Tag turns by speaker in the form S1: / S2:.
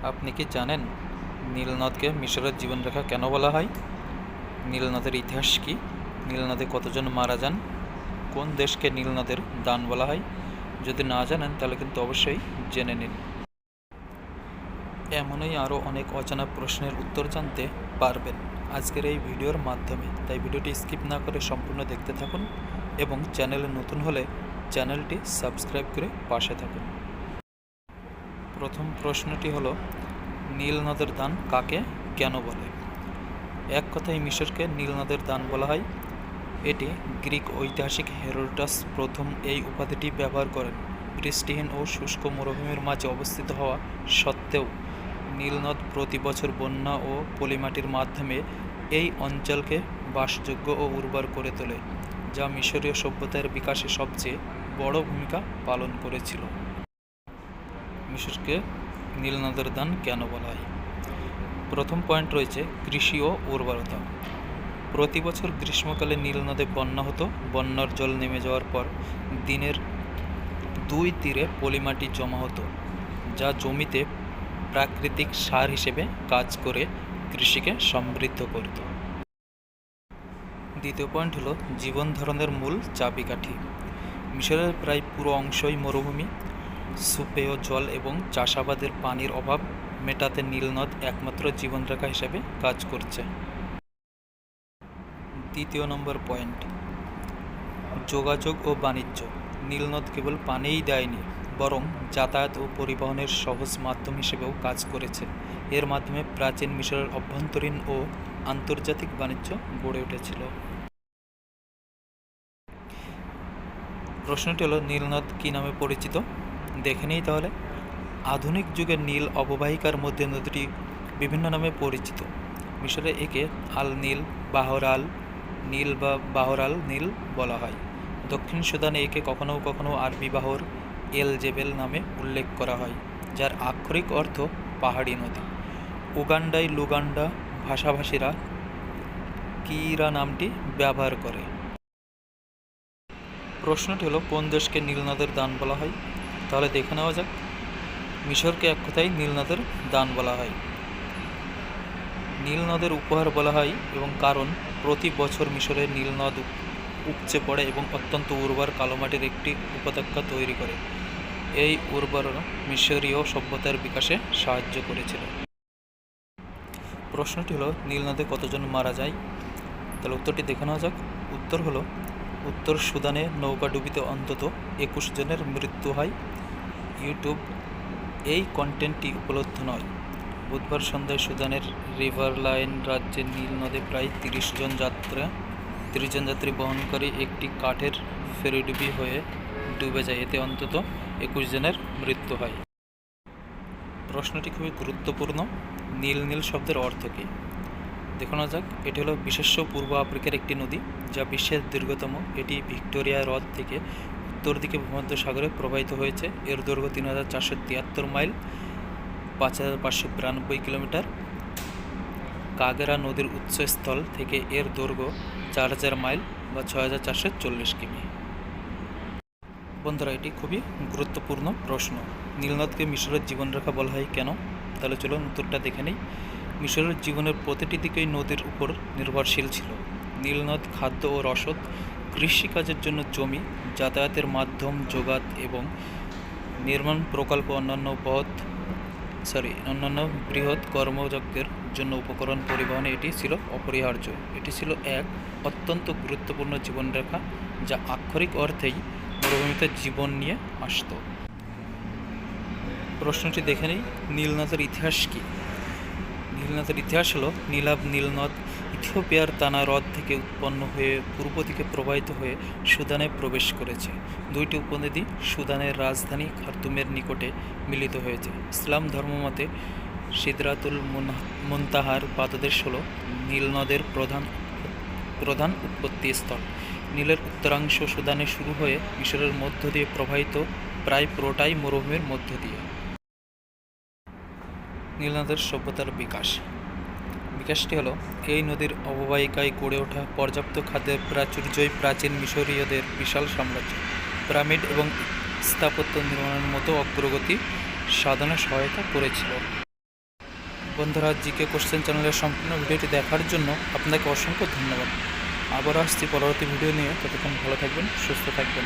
S1: আপনি কি জানেন নীল নদকে মিশরের জীবনরেখা কেন বলা হয়? নীল নদের ইতিহাস কী? নীল নদে কতজন মারা যান? কোন দেশকে নীল নদের দান বলা হয়? যদি না জানেন তাহলে কিন্তু অবশ্যই জেনে নিন। এমনই আরও অনেক অজানা প্রশ্নের উত্তর জানতে পারবেন আজকের এই ভিডিওর মাধ্যমে, তাই ভিডিওটি স্কিপ না করে সম্পূর্ণ দেখতে থাকুন এবং চ্যানেলে নতুন হলে চ্যানেলটি সাবস্ক্রাইব করে পাশে থাকুন। প্রথম প্রশ্নটি হলো, নীল নদের দান কাকে কেন বলে? এক কথায় মিশরকে নীল নদের দান বলা হয়। এটি গ্রিক ঐতিহাসিক হেরোডোটাস প্রথম এই উপাধিটি ব্যবহার করেন। বৃষ্টিহীন ও শুষ্ক মরুভূমির মাঝে অবস্থিত হওয়া সত্ত্বেও নীল নদ প্রতি বছর বন্যা ও পলিমাটির মাধ্যমে এই অঞ্চলকে বাসযোগ্য ও উর্বর করে তোলে, যা মিশরীয় সভ্যতার বিকাশে সবচেয়ে বড় ভূমিকা পালন করেছিল। মিশরকে নীল নদের দান কেন বলা হয়? প্রথম পয়েন্ট রয়েছে কৃষি ও উর্বরতা। প্রতি বছর গ্রীষ্মকালে নীল নদে বন্যা হতো। বন্যার জল নেমে যাওয়ার পর দিনের দুই তীরে পলিমাটি জমা হতো, যা জমিতে প্রাকৃতিক সার হিসেবে কাজ করে কৃষিকে সমৃদ্ধ করত। দ্বিতীয় পয়েন্ট হলো জীবন ধারণের মূল চাবিকাঠি। মিশরের প্রায় পুরো অংশই মরুভূমি। সুপেয় জল এবং চাষাবাদের পানির অভাব মেটাতে নীল নদ একমাত্র জীবনরেখা হিসেবে কাজ করছে। তৃতীয় নম্বর পয়েন্ট, যোগাযোগ ও বাণিজ্য। নীল নদ কেবল পানিই দেয়নি, বরং যাতায়াত ও পরিবহনের সহজ মাধ্যম হিসেবেও কাজ করেছে। এর মাধ্যমে প্রাচীন মিশরের অভ্যন্তরীণ ও আন্তর্জাতিক বাণিজ্য গড়ে উঠেছিল। প্রশ্নটি হলো, নীল নদ কী নামে পরিচিত? দেখে নিই তাহলে। আধুনিক যুগের নীল অববাহিকার মধ্যে নদীটি বিভিন্ন নামে পরিচিত। মিশরে একে আল নীল, বাহরাল নীল বা বাহরাল নীল বলা হয়। দক্ষিণ সুদানে একে কখনও কখনও আরবি বাহর এল জেবেল নামে উল্লেখ করা হয়, যার আক্ষরিক অর্থ পাহাড়ি নদী। উগান্ডায় লুগান্ডা ভাষাভাষীরা কিরা নামটি ব্যবহার করে। প্রশ্নটি হলো, কোন দেশকে নীল নদের দান বলা হয়? তাহলে দেখে নেওয়া যাক। মিশরকে এক কথায় নীল নদের দান বলা হয়। নীল নদের উপহার বলা হয় এবং কারণ প্রতি বছর মিশরের নীল নদ উপচে পড়ে এবং অত্যন্ত উর্বর কালোমাটির একটি উপত্যকা তৈরি করে। এই উর্বর মিশরীয় সভ্যতার বিকাশে সাহায্য করেছিল। প্রশ্নটি হলো, নীল নদে কতজন মারা যায়? তাহলে উত্তরটি দেখে নেওয়া যাক। উত্তর হলো, উত্তর সুদানে নৌকাডুবিতে অন্তত 21 জনের মৃত্যু হয়। ইউটিউব এই কন্টেন্টটি উপলব্ধ নয়। বুধবার সন্ধ্যায় সুদানের রিভারলাইন রাজ্যের নীল নদে প্রায় 30 জন যাত্রী বহনকারী একটি কাঠের ফেরিডুবি হয়ে ডুবে যায়। এতে অন্তত 21 জনের মৃত্যু হয়। প্রশ্নটি খুবই গুরুত্বপূর্ণ। নীল নীল শব্দের অর্থ কী? দেখানো যাক। এটি হলো বিশেষ্য পূর্ব আফ্রিকার একটি নদী, যা বিশ্বের দীর্ঘতম। এটি ভিক্টোরিয়া হ্রদ থেকে উত্তর দিকে ভূমধ্যসাগরে প্রবাহিত হয়েছে। এর দৈর্ঘ্য 3473 মাইল, 5592 কিলোমিটার। কাগেরা নদীর উৎসস্থল থেকে এর দৈর্ঘ্য 4000 মাইল বা 6440 কিমি। বন্ধুরা, এটি খুবই গুরুত্বপূর্ণ প্রশ্ন। নীলনদকে মিশরের জীবনরেখা বলা হয় কেন? তাহলে চলুন উত্তরটা দেখে নিই। মিশরের জীবনের প্রতিটি দিকেই নদীর উপর নির্ভরশীল ছিল। নীলনদ খাদ্য ও রসদ, কৃষিকাজের জন্য জমি, যাতায়াতের মাধ্যম, যোগাত এবং নির্মাণ প্রকল্প, অন্যান্য বৃহৎ কর্মযজ্ঞের জন্য উপকরণ পরিবহনে এটি ছিল অপরিহার্য। এটি ছিল এক অত্যন্ত গুরুত্বপূর্ণ জীবনরেখা, যা আক্ষরিক অর্থেই মরুভূমিতে জীবন নিয়ে আসত। প্রশ্নটি দেখে নিই, নীলনদের ইতিহাস কী? নীলনদের ইতিহাস হলো, নীলাব নীলনদ ইথিওপিয়ার তানা হ্রদ থেকে উৎপন্ন হয়ে পূর্ব দিকে প্রবাহিত হয়ে সুদানে প্রবেশ করেছে। দুইটি উপনদী সুদানের রাজধানী খার্তুমের নিকটে মিলিত হয়েছে। ইসলাম ধর্মমতে সিদরাতুল মুনতাহার পাদদেশ হল নীলনদের প্রধান উৎপত্তি স্থল। নীলের উত্তরাংশ সুদানে শুরু হয়ে মিশরের মধ্য দিয়ে প্রবাহিত, প্রায় পুরোটাই মরুভূমির মধ্য দিয়ে। নীলনদের সভ্যতার বিকাশটি হলো, এই নদীর অববাহিকায় গড়ে ওঠা পর্যাপ্ত খাদ্যের প্রাচুর্যই প্রাচীন মিশরীয়দের বিশাল সাম্রাজ্য, পিরামিড এবং স্থাপত্য নির্মাণের মতো অগ্রগতি সাধনে সহায়তা করেছিল। বন্ধুরা, জিকে কোশ্চেন চ্যানেলের সম্পূর্ণ ভিডিওটি দেখার জন্য আপনাকে অসংখ্য ধন্যবাদ। আবার আসছি পরবর্তী ভিডিও নিয়ে। ততক্ষণ ভালো থাকবেন, সুস্থ থাকবেন।